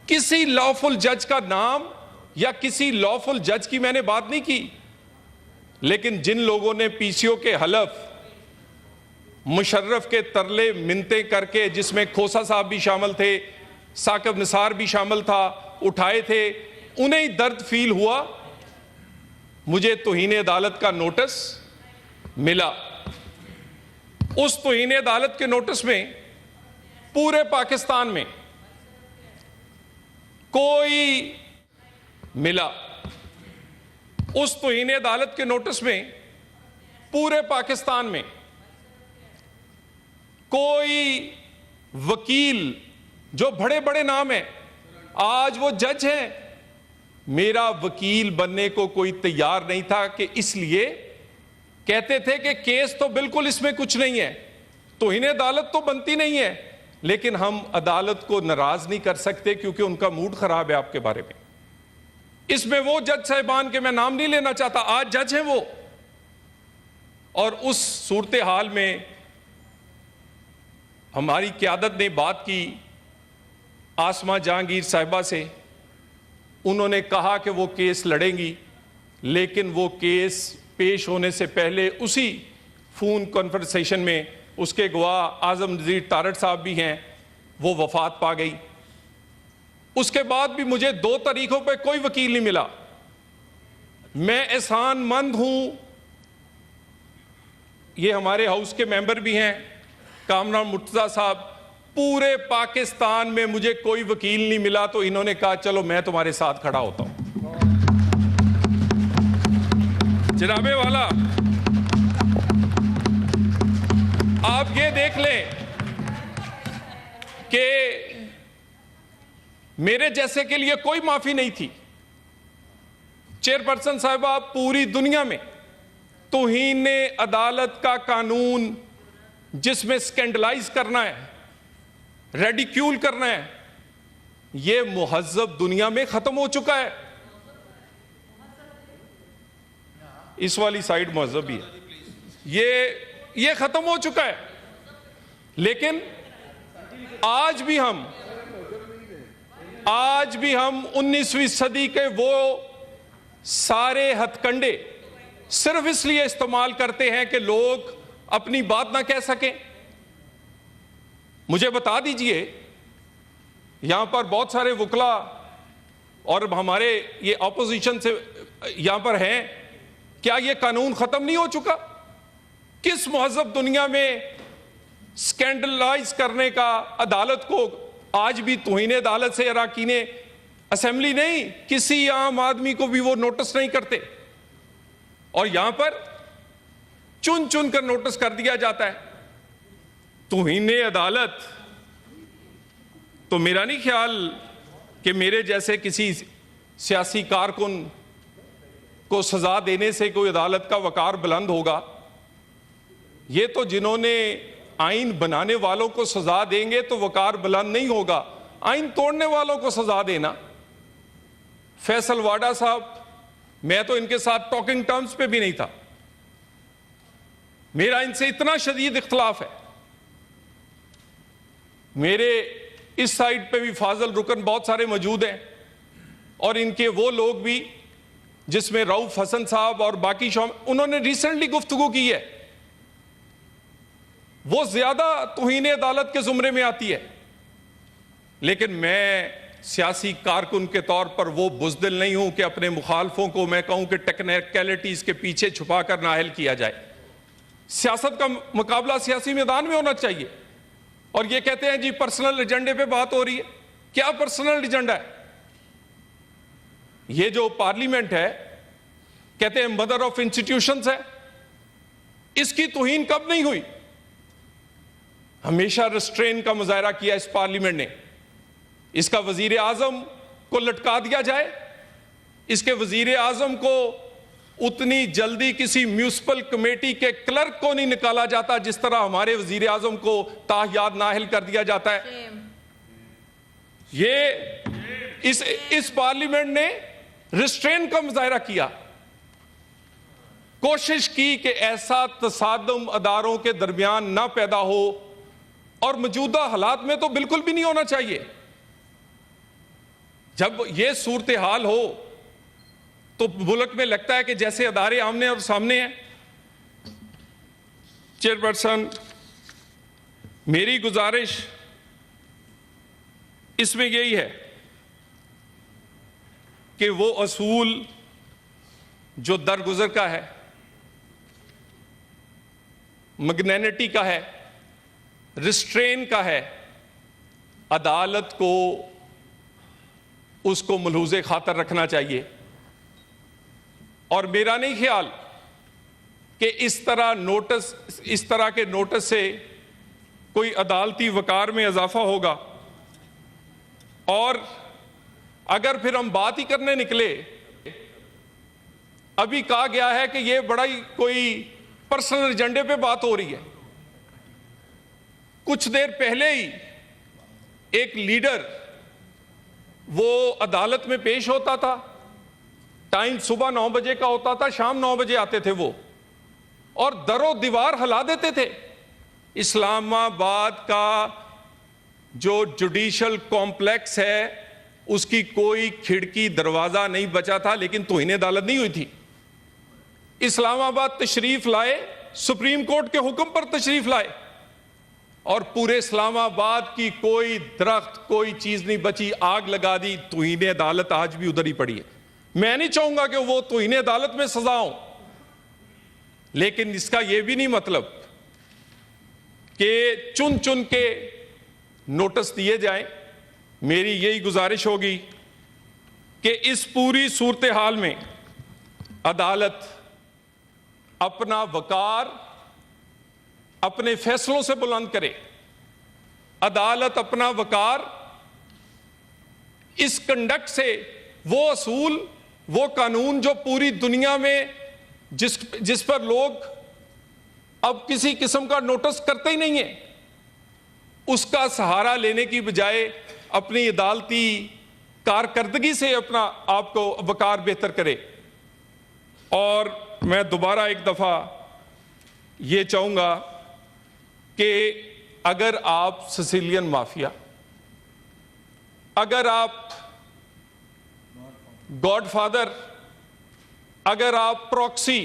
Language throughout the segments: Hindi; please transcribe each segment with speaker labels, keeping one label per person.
Speaker 1: किसी लॉफुल जज का नाम या किसी लॉफुल जज की मैंने बात नहीं की, लेकिन जिन लोगों ने पीसीओ के हलफ मुशर्रफ के तरले मिन्नतें करके, जिसमें खोसा साहब भी शामिल थे, साकिब निसार भी शामिल था, उठाए थे, उन्हें ही दर्द फील हुआ। मुझे तौहीन अदालत का नोटिस मिला। उस तौहीन अदालत के नोटिस में पूरे पाकिस्तान में कोई मिला। उस तौहीन अदालत के नोटिस में पूरे पाकिस्तान में कोई वकील, जो बड़े बड़े नाम हैं, आज वो जज हैं, मेरा वकील बनने को कोई तैयार नहीं था। कि इसलिए कहते थे कि केस तो बिल्कुल इसमें कुछ नहीं है, तौहीन अदालत तो बनती नहीं है, लेकिन हम अदालत को नाराज नहीं कर सकते क्योंकि उनका मूड खराब है आपके बारे में। इसमें वो जज साहिबान के मैं नाम नहीं लेना चाहता, आज जज हैं वो। और उस सूरत हाल में हमारी क़यादत ने बात की आसमा जहांगीर साहिबा से। उन्होंने कहा कि वो केस लड़ेंगी, लेकिन वो केस पेश होने से पहले उसी फोन कॉन्वर्सेशन में उसके गवाह आजम नज़ीर तारड़ साहब भी हैं, वो वफात पा गई। उसके बाद भी मुझे 2 तारीखों पे कोई वकील नहीं मिला। मैं एहसानमंद हूं, ये हमारे हाउस के मेंबर भी हैं कामरान मुर्तज़ा साहब, पूरे पाकिस्तान में मुझे कोई वकील नहीं मिला, तो इन्होंने कहा चलो मैं तुम्हारे साथ खड़ा होता हूं। जनाबे वाला, आप ये देख लें कि मेरे जैसे के लिए कोई माफी नहीं थी। चेयरपर्सन साहिबा, पूरी दुनिया में तौहीन अदालत का कानून जिसमें स्कैंडलाइज करना है, रेडिक्यूल करना है, यह मुहज्जब दुनिया में खत्म हो चुका है। इस वाली साइड मुहज्जब ही है, ये खत्म हो चुका है। लेकिन आज भी हम 19वीं सदी के वो सारे हथकंडे सिर्फ इसलिए इस्तेमाल करते हैं कि लोग अपनी बात ना कह सकें। मुझे बता दीजिए, यहां पर बहुत सारे वकला और हमारे ये ऑपोजिशन से यहां पर हैं, क्या ये कानून खत्म नहीं हो चुका? किस मुहज्जब दुनिया में स्कैंडलाइज करने का अदालत को आज भी तौहीन अदालत से अरकान असेंबली नहीं, किसी आम आदमी को भी वो नोटिस नहीं करते, और यहां पर चुन चुन कर नोटिस कर दिया जाता है। तौहीन अदालत तो मेरा नहीं ख्याल कि मेरे जैसे किसी सियासी कारकुन को सजा देने से कोई अदालत का वकार बुलंद होगा। ये तो जिन्होंने आइन बनाने वालों को सजा देंगे तो वकार बुलंद नहीं होगा, आइन तोड़ने वालों को सजा देना। फैसल वाडा साहब, मैं तो इनके साथ टॉकिंग टर्म्स पे भी नहीं था, मेरा इनसे इतना शदीद इख्तलाफ है। मेरे इस साइड पे भी फाजल रुकन बहुत सारे मौजूद हैं, और इनके वो लोग भी जिसमें रऊफ हसन साहब और बाकी उन्होंने रिसेंटली गुफ्तगू की है, वो ज्यादा तौहीन अदालत के जुमरे में आती है। लेकिन मैं सियासी कारकुन के तौर पर वो बुज़दिल नहीं हूं कि अपने मुखालफों को मैं कहूं कि टेक्निकलिटीज के पीछे छुपा कर नाअहल किया जाए। सियासत का मुकाबला सियासी मैदान में होना चाहिए। और ये कहते हैं जी पर्सनल एजेंडे पे बात हो रही है, क्या पर्सनल एजेंडा है? ये जो पार्लियामेंट है, कहते हैं मदर ऑफ इंस्टीट्यूशंस है, इसकी तौहीन कब नहीं हुई? हमेशा रिस्ट्रेन का मुजाहरा किया इस पार्लियामेंट ने। इसका वजीर आजम को लटका दिया जाए, इसके वजीर आजम को उतनी जल्दी किसी म्यूनिसिपल कमेटी के क्लर्क को नहीं निकाला जाता जिस तरह हमारे वजीर आजम को ताहयात नाअहल कर दिया जाता है। ये इस पार्लियामेंट ने रिस्ट्रेन का मुजाहरा किया, कोशिश की कि ऐसा तसादुम अदारों के दरमियान ना पैदा हो, और मौजूदा हालात में तो बिल्कुल भी नहीं होना चाहिए। जब ये सूरत हाल हो तो मुल्क में लगता है कि जैसे अदारे आमने और सामने हैं। चेयरपर्सन, मेरी गुजारिश इसमें यही है कि वो असूल जो दरगुजर का है, मैग्नेनिटी का है, रिस्ट्रेन का है, अदालत को उसको मलहूज़े खातर रखना चाहिए। और मेरा नहीं ख्याल कि इस तरह के नोटिस से कोई अदालती वकार में इजाफा होगा। और अगर फिर हम बात ही करने निकले, अभी कहा गया है कि यह बड़ा ही कोई पर्सनल एजेंडे पे बात हो रही है। कुछ देर पहले ही एक लीडर वो अदालत में पेश होता था, टाइम सुबह 9 बजे का होता था, शाम 9 बजे आते थे वो, और दरो दीवार हिला देते थे। इस्लामाबाद का जो जुडिशल कॉम्प्लेक्स है उसकी कोई खिड़की दरवाजा नहीं बचा था, लेकिन तौहीन अदालत नहीं हुई थी। इस्लामाबाद तशरीफ लाए, सुप्रीम कोर्ट के हुक्म पर तशरीफ लाए, और पूरे इस्लामाबाद की कोई दरख्त, कोई चीज नहीं बची, आग लगा दी। तौहीन अदालत आज भी उधर ही पड़ी है। मैं नहीं चाहूंगा कि वो तौहीन अदालत में सजा हो, लेकिन इसका यह भी नहीं मतलब कि चुन चुन के नोटिस दिए जाएं। मेरी यही गुजारिश होगी कि इस पूरी सूरत हाल में अदालत अपना वकार अपने फैसलों से बुलंद करे। अदालत अपना वकार इस कंडक्ट से, वो असूल, वो कानून जो पूरी दुनिया में जिस पर लोग अब किसी किस्म का नोटिस करते ही नहीं है, उसका सहारा लेने की बजाय अपनी अदालती कारकर्दगी से अपना आपको वकार बेहतर करे। और मैं दोबारा एक दफा ये चाहूंगा कि अगर आप सिसिलियन माफिया, अगर आप गॉडफादर, अगर आप प्रॉक्सी,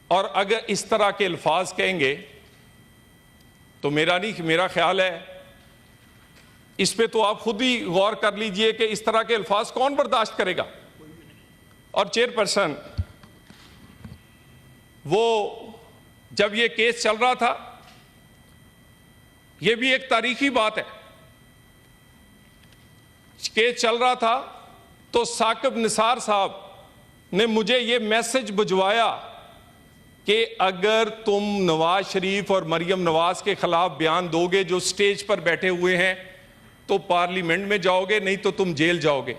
Speaker 1: और अगर इस तरह के अल्फाज कहेंगे तो मेरा ख्याल है इस पे तो आप खुद ही गौर कर लीजिए कि इस तरह के अल्फाज कौन बर्दाश्त करेगा। और चेयरपर्सन, वो जब ये केस चल रहा था, ये भी एक तारीखी बात है, केस चल रहा था तो साकिब निसार साहब ने मुझे ये मैसेज भिजवाया कि अगर तुम नवाज शरीफ और मरियम नवाज के खिलाफ बयान दोगे जो स्टेज पर बैठे हुए हैं, तो पार्लियामेंट में जाओगे, नहीं तो तुम जेल जाओगे।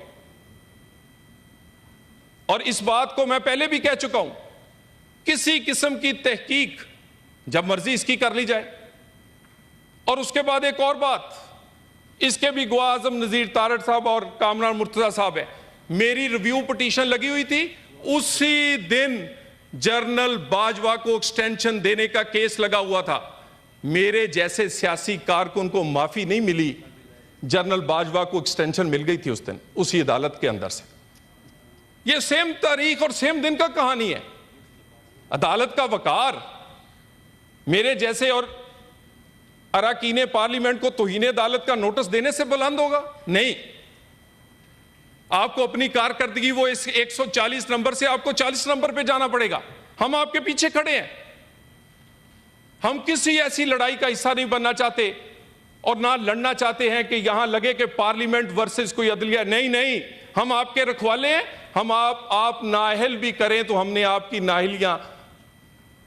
Speaker 1: और इस बात को मैं पहले भी कह चुका हूं, किसी किस्म की तहकीक जब मर्जी इसकी कर ली जाए। और उसके बाद एक और बात, इसके भी गवाह आजम नजीर तारड़ साहब और कामरान मुर्तजा साहब है। मेरी रिव्यू पिटीशन लगी हुई थी, उसी दिन जनरल बाजवा को एक्सटेंशन देने का केस लगा हुआ था। मेरे जैसे सियासी कारकुन को माफी नहीं मिली, जनरल बाजवा को एक्सटेंशन मिल गई थी उस दिन, उसी अदालत के अंदर से। यह सेम तारीख और सेम दिन का कहानी है। अदालत का वकार मेरे जैसे और अरकान पार्लियामेंट को तौहीन अदालत का नोटिस देने से बुलंद होगा? नहीं। आपको अपनी कारकर्दगी वो इस 140 नंबर से आपको 40 नंबर पे जाना पड़ेगा। हम आपके पीछे खड़े हैं। हम किसी ऐसी लड़ाई का हिस्सा नहीं बनना चाहते और ना लड़ना चाहते हैं कि यहां लगे कि पार्लियामेंट वर्सेस कोई अदलिया। नहीं नहीं, हम आपके रखवाले हैं। हम आप नाअहल भी करें तो हमने आपकी नाअहलियां,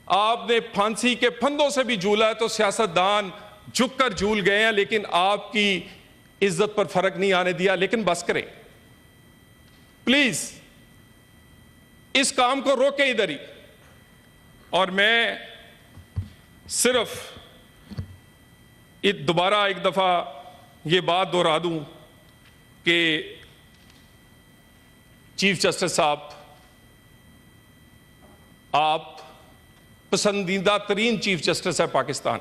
Speaker 1: आपने फांसी के फंदों से भी झूला है तो सियासतदान झुककर झूल गए हैं, लेकिन आपकी इज्जत पर फर्क नहीं आने दिया। लेकिन बस करें प्लीज, इस काम को रोके इधर ही। और मैं सिर्फ दोबारा एक दफा ये बात दोहरा दूं कि चीफ जस्टिस साहब, आप पसंदीदा तरीन चीफ जस्टिस है पाकिस्तान।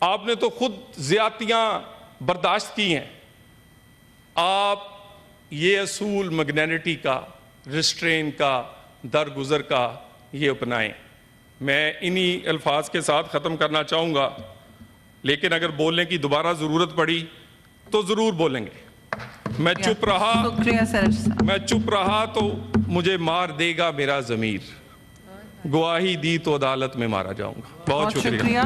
Speaker 1: आपने तो खुद ज्यादतियां बर्दाश्त की हैं, आप ये असूल मैग्नेनिटी का, रिस्ट्रेन का, दरगुजर का ये अपनाएं। मैं इन्हीं अल्फाज के साथ ख़त्म करना चाहूँगा, लेकिन अगर बोलने की दोबारा ज़रूरत पड़ी तो ज़रूर बोलेंगे। मैं चुप रहा,
Speaker 2: शुक्रिया सर साहब।
Speaker 1: मैं चुप रहा तो मुझे मार देगा मेरा ज़मीर, गवाही दी तो अदालत में मारा जाऊंगा। बहुत शुक्रिया।